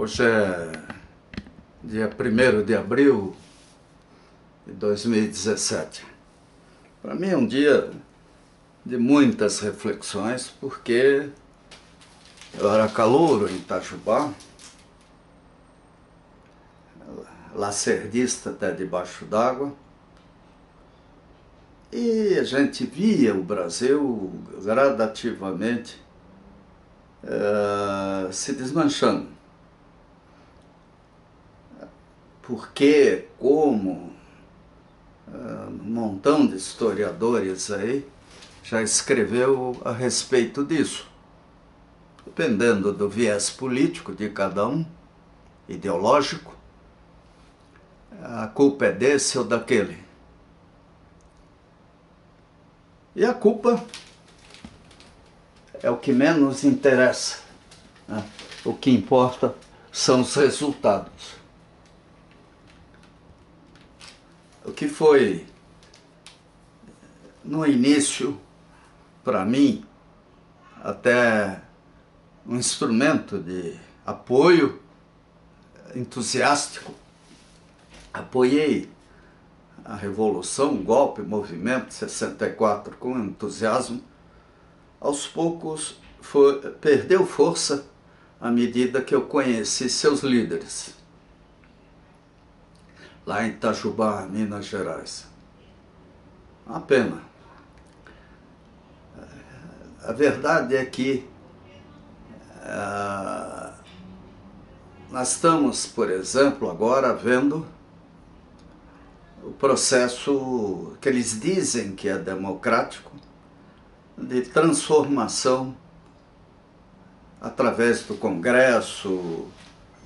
Hoje é dia 1º de abril de 2017. Para mim é um dia de muitas reflexões, porque eu era calouro em Itajubá, lacerdista até debaixo d'água, e a gente via o Brasil gradativamente se desmanchando. Porque, como um montão de historiadores aí já escreveu a respeito disso, dependendo do viés político de cada um, ideológico, a culpa é desse ou daquele. E a culpa é o que menos interessa, né? O que importa são os resultados. O que foi, no início, para mim, até um instrumento de apoio entusiástico. Apoiei a Revolução, o golpe, o movimento de 64 com entusiasmo. Aos poucos perdeu força à medida que eu conheci seus líderes, lá em Itajubá, Minas Gerais. Uma pena. A verdade é que nós estamos, por exemplo, agora vendo o processo que eles dizem que é democrático, de transformação através do Congresso,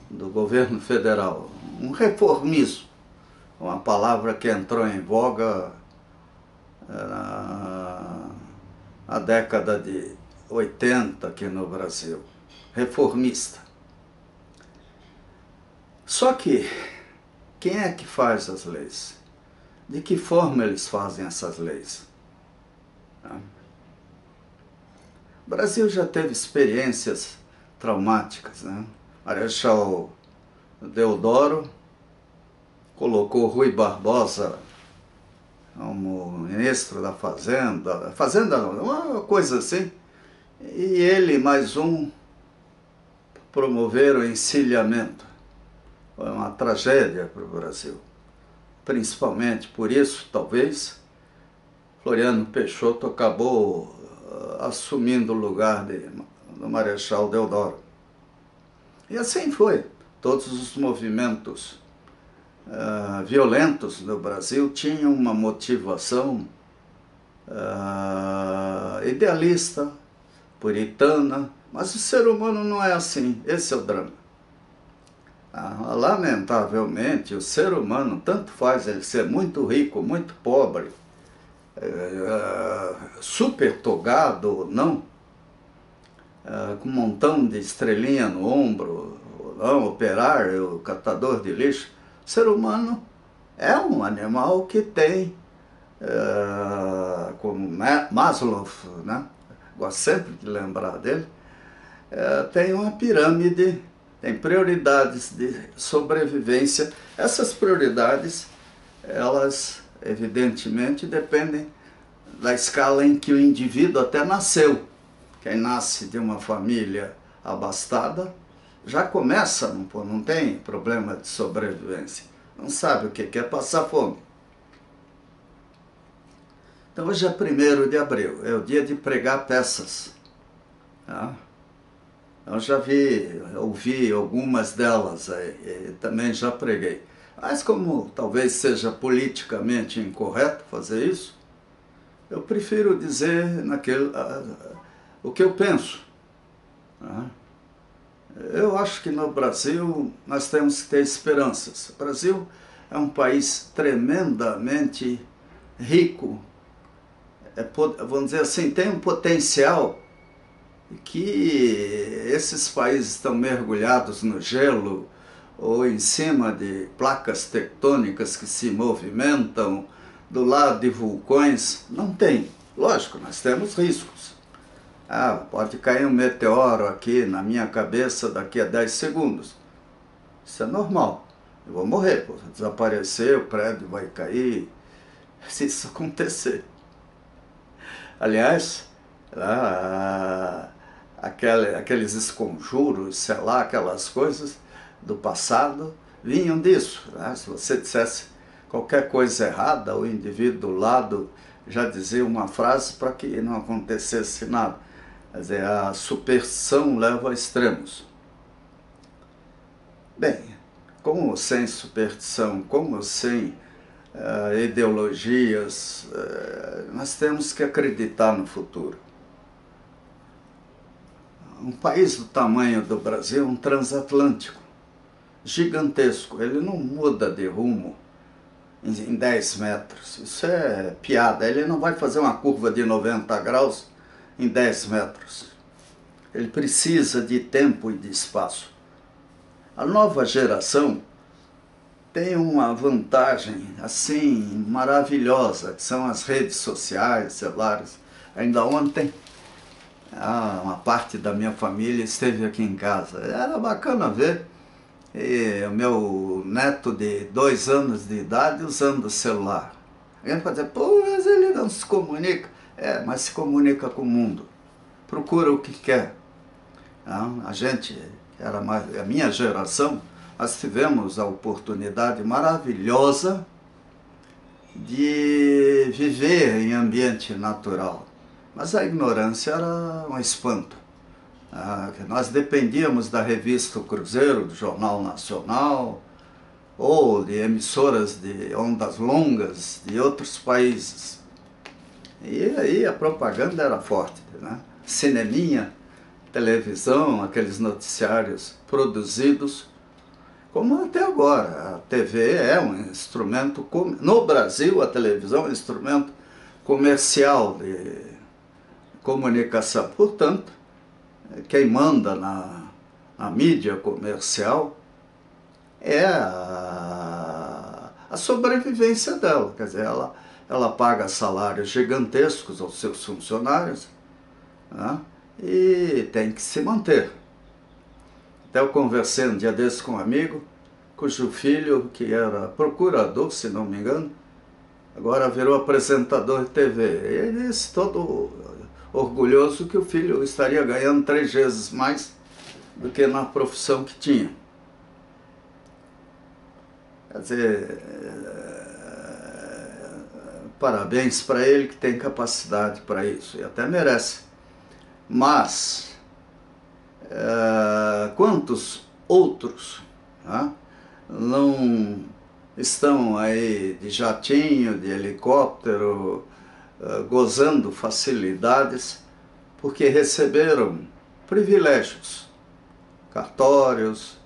do governo federal. Um reformismo, uma palavra que entrou em voga na década de 80 aqui no Brasil. Reformista. Só que, quem é que faz as leis? De que forma eles fazem essas leis? O Brasil já teve experiências traumáticas, né? Marechal Deodoro colocou Rui Barbosa como ministro da Fazenda, uma coisa assim, e ele mais um promoveram o encilhamento. Foi uma tragédia para o Brasil. Principalmente por isso, talvez, Floriano Peixoto acabou assumindo o lugar do Marechal Deodoro. E assim foi. Todos os movimentos violentos no Brasil tinham uma motivação idealista, puritana, mas o ser humano não é assim. Esse é o drama. Lamentavelmente, o ser humano, tanto faz ele ser muito rico, muito pobre, super togado ou não, com um montão de estrelinha no ombro, ou não, operário, catador de lixo. O ser humano é um animal que tem, como Maslow, né? Gosto sempre de lembrar dele, tem uma pirâmide, tem prioridades de sobrevivência. Essas prioridades, elas evidentemente dependem da escala em que o indivíduo até nasceu. Quem nasce de uma família abastada já começa, não tem problema de sobrevivência, não sabe o que é passar fome. Então hoje é 1º de abril, é o dia de pregar peças. Eu já ouvi algumas delas aí, e também já preguei. Mas como talvez seja politicamente incorreto fazer isso, eu prefiro dizer o que eu penso. Eu acho que no Brasil nós temos que ter esperanças. O Brasil é um país tremendamente rico, vamos dizer assim, tem um potencial que esses países estão mergulhados no gelo ou em cima de placas tectônicas que se movimentam do lado de vulcões. Não tem. Lógico, nós temos riscos. Pode cair um meteoro aqui na minha cabeça daqui a 10 segundos. Isso é normal. Eu vou morrer, pô. Desaparecer, o prédio vai cair, se isso acontecer. Aliás, aqueles esconjuros, sei lá, aquelas coisas do passado vinham disso. Né? Se você dissesse qualquer coisa errada, o indivíduo do lado já dizia uma frase para que não acontecesse nada. Quer dizer, a superstição leva a extremos. Bem, como sem superstição, como sem ideologias, nós temos que acreditar no futuro. Um país do tamanho do Brasil é um transatlântico, gigantesco, ele não muda de rumo em 10 metros, isso é piada, ele não vai fazer uma curva de 90 graus em 10 metros, ele precisa de tempo e de espaço. A nova geração tem uma vantagem assim maravilhosa, que são as redes sociais, celulares. Ainda ontem, uma parte da minha família esteve aqui em casa. Era bacana ver o meu neto de 2 anos de idade usando o celular. A gente pode dizer, pô, mas ele não se comunica. Mas se comunica com o mundo. Procura o que quer. A gente, a minha geração, nós tivemos a oportunidade maravilhosa de viver em ambiente natural. Mas a ignorância era um espanto. Nós dependíamos da revista O Cruzeiro, do Jornal Nacional, ou de emissoras de ondas longas de outros países. E aí a propaganda era forte, né? Cineminha, televisão, aqueles noticiários produzidos, como até agora. A TV é um instrumento, no Brasil a televisão é um instrumento comercial de comunicação. Portanto, quem manda na mídia comercial é a sobrevivência dela. Quer dizer, ela paga salários gigantescos aos seus funcionários, né? E tem que se manter. Até eu conversei um dia desses com um amigo, cujo filho, que era procurador, se não me engano, agora virou apresentador de TV. E ele disse, todo orgulhoso, que o filho estaria ganhando 3 vezes mais do que na profissão que tinha. Quer dizer, parabéns para ele, que tem capacidade para isso, e até merece. Mas quantos outros, né, não estão aí de jatinho, de helicóptero, gozando facilidades porque receberam privilégios, cartórios,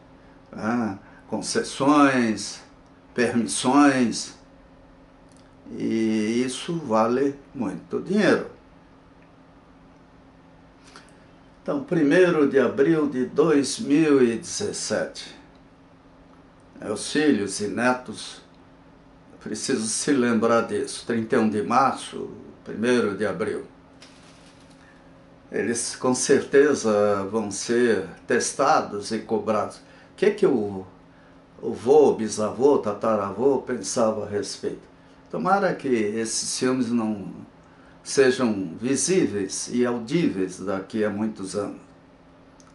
concessões, permissões, e isso vale muito dinheiro. Então, 1º de abril de 2017, os filhos e netos precisam se lembrar disso. 31 de março, 1º de abril. Eles com certeza vão ser testados e cobrados. O que o vô, bisavô, tataravô pensava a respeito? Tomara que esses filmes não sejam visíveis e audíveis daqui a muitos anos.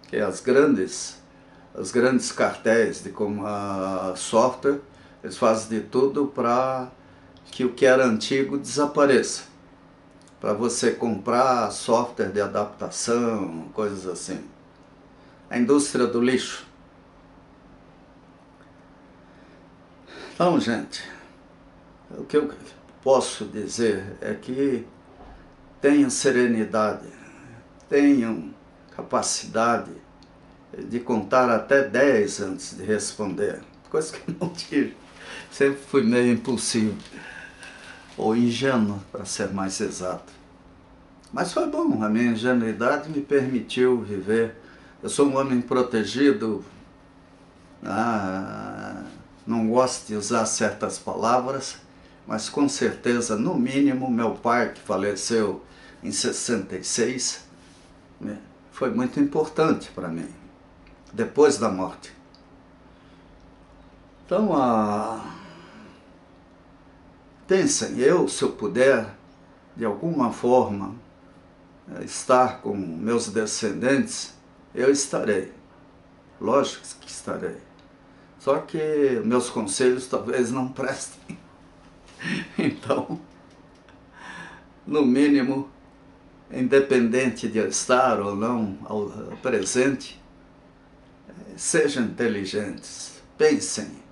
Que os grandes cartéis de como a software, eles fazem de tudo para que o que era antigo desapareça. Para você comprar software de adaptação, coisas assim. A indústria do lixo. Então, gente, o que eu posso dizer é que tenham serenidade, tenham capacidade de contar até 10 antes de responder, coisa que eu não tive. Sempre fui meio impulsivo, ou ingênuo, para ser mais exato. Mas foi bom, a minha ingenuidade me permitiu viver. Eu sou um homem protegido, não gosto de usar certas palavras, mas com certeza, no mínimo, meu pai, que faleceu em 66, foi muito importante para mim, depois da morte. Então, pensem, se eu puder, de alguma forma, estar com meus descendentes, eu estarei. Lógico que estarei. Só que meus conselhos talvez não prestem. Então, no mínimo, independente de eu estar ou não ao presente, sejam inteligentes, pensem,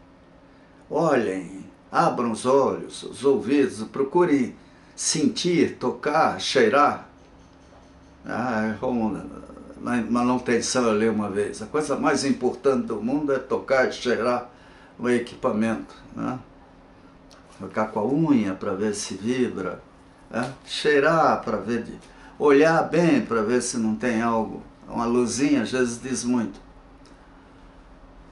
olhem, abram os olhos, os ouvidos, procurem sentir, tocar, cheirar. Como na manutenção eu li uma vez, a coisa mais importante do mundo é tocar e cheirar o equipamento, né? Tocar com a unha para ver se vibra, né? Cheirar para ver, olhar bem para ver se não tem algo, uma luzinha às vezes diz muito.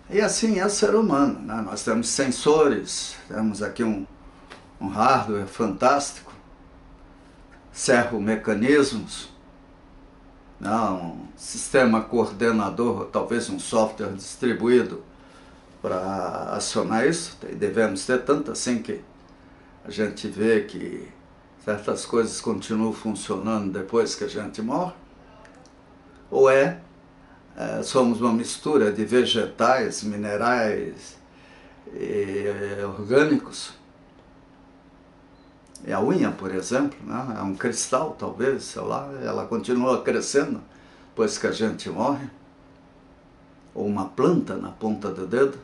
E assim é o ser humano, né? Nós temos sensores, temos aqui um hardware fantástico, servomecanismos, um sistema coordenador, talvez um software distribuído para acionar isso. Devemos ter tanto assim que a gente vê que certas coisas continuam funcionando depois que a gente morre. Ou somos uma mistura de vegetais, minerais e orgânicos. E a unha, por exemplo, né? É um cristal, talvez, sei lá, ela continua crescendo depois que a gente morre. Ou uma planta na ponta do dedo.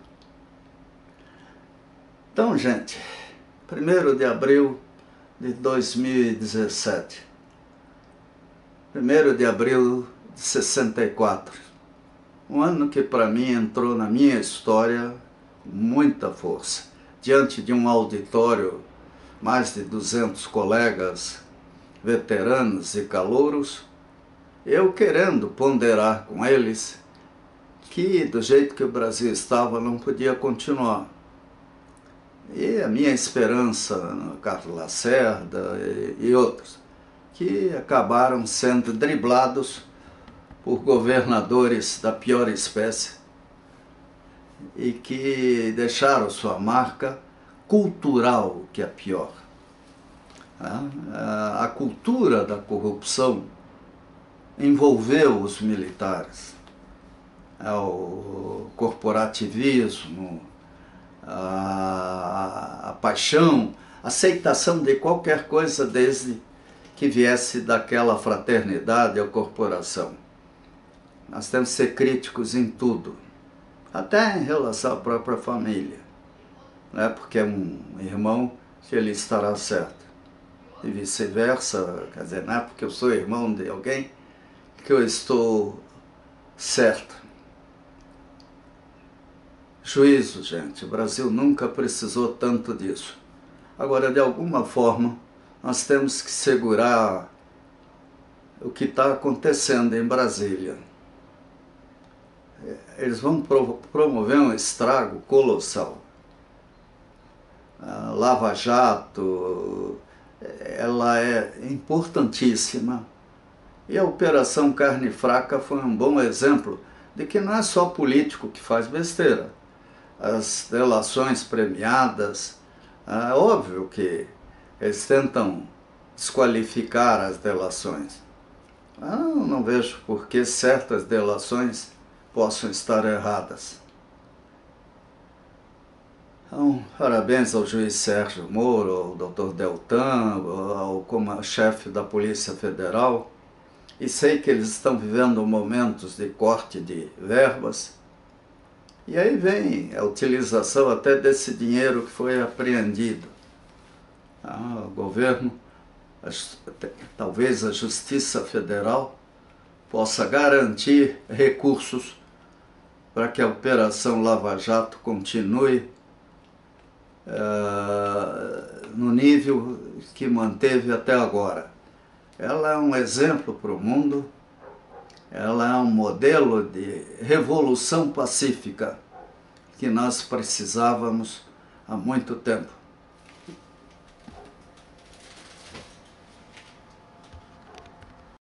Então, gente, 1º de abril de 2017. 1º de abril de 64. Um ano que para mim entrou na minha história com muita força. Diante de um auditório, mais de 200 colegas, veteranos e calouros, eu querendo ponderar com eles que do jeito que o Brasil estava não podia continuar. E a minha esperança no Carlos Lacerda e outros, que acabaram sendo driblados por governadores da pior espécie e que deixaram sua marca cultural, que é pior. A cultura da corrupção envolveu os militares. O corporativismo, a paixão, a aceitação de qualquer coisa desde que viesse daquela fraternidade ou corporação. Nós temos que ser críticos em tudo, até em relação à própria família. Não é porque é um irmão que ele estará certo. E vice-versa, quer dizer, não é porque eu sou irmão de alguém que eu estou certo. Juízo, gente, o Brasil nunca precisou tanto disso. Agora, de alguma forma, nós temos que segurar o que está acontecendo em Brasília. Eles vão promover um estrago colossal. A Lava Jato, ela é importantíssima. E a Operação Carne Fraca foi um bom exemplo de que não é só político que faz besteira. As delações premiadas, é óbvio que eles tentam desqualificar as delações. Eu não vejo por que certas delações possam estar erradas. Então, parabéns ao juiz Sérgio Moro, ao Dr. Deltan, como chefe da Polícia Federal. E sei que eles estão vivendo momentos de corte de verbas. E aí vem a utilização até desse dinheiro que foi apreendido. O governo, talvez a Justiça Federal, possa garantir recursos para que a Operação Lava Jato continue no nível que manteve até agora. Ela é um exemplo para o mundo, ela é um modelo de revolução pacífica que nós precisávamos há muito tempo.